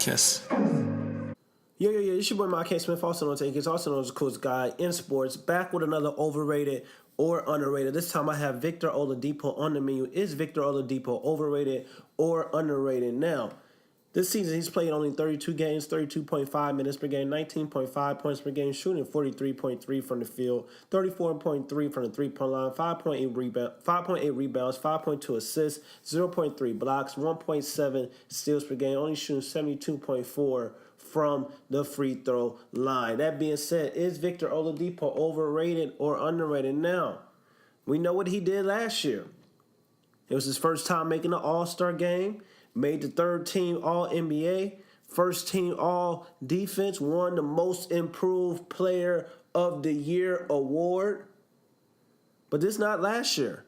Marquez. Yo, it's your boy Marquez Smith, also known as Akins, also known as the coolest guy in sports, back with another overrated or underrated. This time I have Victor Oladipo on the menu. Is Victor Oladipo overrated or underrated? Now, this season he's played only 32 games, 32.5 minutes per game, 19.5 points per game, shooting 43.3 from the field, 34.3 from the three-point line, 5.8 rebounds, 5.2 assists, 0.3 blocks, 1.7 steals per game, only shooting 72.4 from the free throw line. That being said, is Victor Oladipo overrated or underrated? Now, we know what he did last year. It was his first time making the All-Star game, made the third team All-NBA, first team All-Defense, won the Most Improved Player of the Year award. But this is not last year.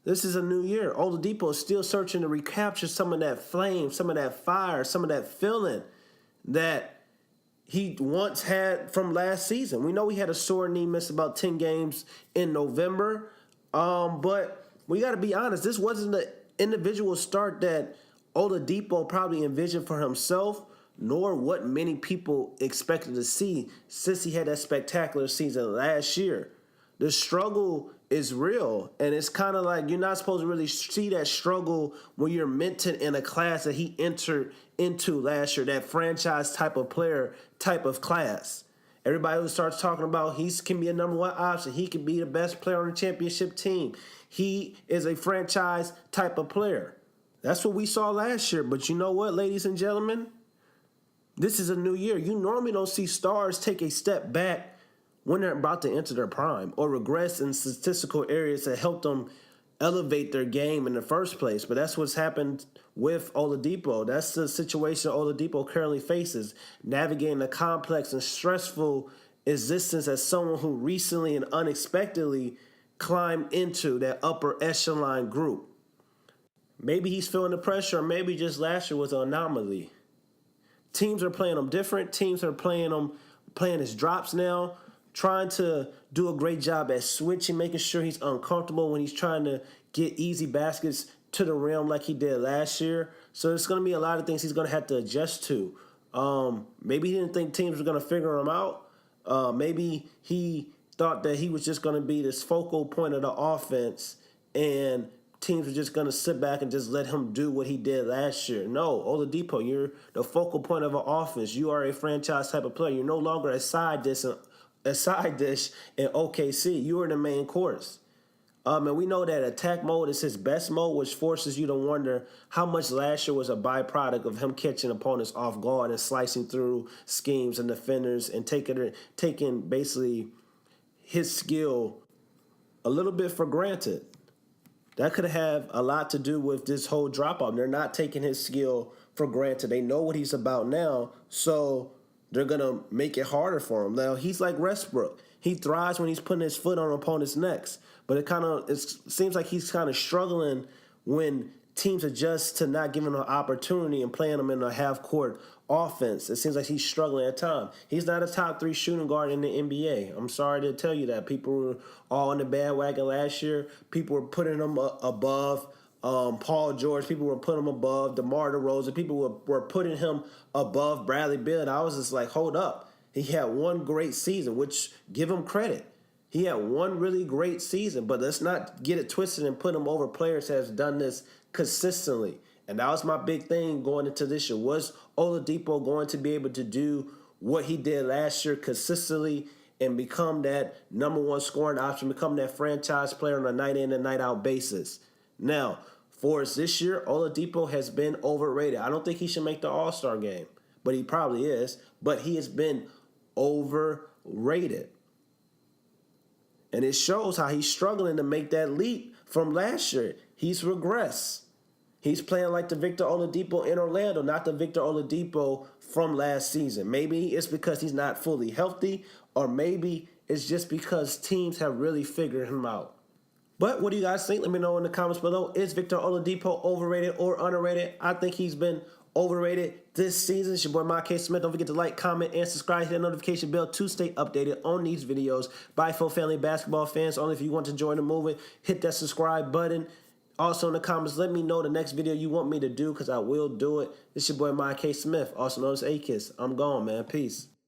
This is a new year. Oladipo is still searching to recapture some of that flame, some of that fire, some of that feeling that he once had from last season. We know he had a sore knee, missed about 10 games in November. But we got to be honest, this wasn't the individual start that Oladipo probably envisioned for himself, nor what many people expected to see since he had that spectacular season last year. The struggle is real, and it's kind of like you're not supposed to really see that struggle when you're mentored in a class that he entered into last year, that franchise type of player, type of class. Everybody who starts talking about he can be a number one option, he can be the best player on the championship team. He is a franchise type of player. That's what we saw last year. But you know what, ladies and gentlemen? This is a new year. You normally don't see stars take a step back when they're about to enter their prime or regress in statistical areas that help them elevate their game in the first place. But that's what's happened with Oladipo. That's the situation Oladipo currently faces, navigating a complex and stressful existence as someone who recently and unexpectedly climbed into that upper echelon group. Maybe he's feeling the pressure, or maybe just last year was an anomaly. Teams are playing him different. Teams are playing his drops now, trying to do a great job at switching, making sure he's uncomfortable when he's trying to get easy baskets to the rim like he did last year. So there's going to be a lot of things he's going to have to adjust to. Maybe he didn't think teams were going to figure him out. Maybe he thought that he was just going to be this focal point of the offense and teams are just going to sit back and just let him do what he did last year. No, Oladipo, you're the focal point of an offense. You are a franchise type of player. You're no longer a side dish in OKC. You are the main course. And we know that attack mode is his best mode, which forces you to wonder how much last year was a byproduct of him catching opponents off guard and slicing through schemes and defenders and taking basically his skill a little bit for granted. That could have a lot to do with this whole drop-off. They're not taking his skill for granted. They know what he's about now, so they're going to make it harder for him. Now, he's like Westbrook. He thrives when he's putting his foot on opponents' necks, but it seems like he's kind of struggling when teams adjust to not giving him an opportunity and playing him in a half-court offense. It seems like he's struggling at times. He's not a top 3 shooting guard in the NBA. I'm sorry to tell you that. People were all on the bandwagon last year. People were putting him above Paul George. People were putting him above DeMar DeRozan. People were putting him above Bradley Beal. And I was just like, hold up. He had one great season, which give him credit. He had one really great season, but let's not get it twisted and put him over players that have done this consistently. And that was my big thing going into this year. Was Oladipo going to be able to do what he did last year consistently and become that number one scoring option, become that franchise player on a night in and night out basis? Now, for us this year, Oladipo has been overrated. I don't think he should make the All-Star game, but he probably is. But he has been overrated. And it shows how he's struggling to make that leap from last year. He's regressed. He's playing like the Victor Oladipo in Orlando, not the Victor Oladipo from last season. Maybe it's because he's not fully healthy, or maybe it's just because teams have really figured him out. But what do you guys think? Let me know in the comments below. Is Victor Oladipo overrated or underrated? I think he's been overrated this season. It's your boy Marquez Smith. Don't forget to like, comment, and subscribe. Hit the notification bell to stay updated on these videos. Bye, full family basketball fans. Only if you want to join the movement, hit that subscribe button. Also in the comments, let me know the next video you want me to do because I will do it. It's your boy, Mike K. Smith, also known as A-Kiss. I'm gone, man. Peace.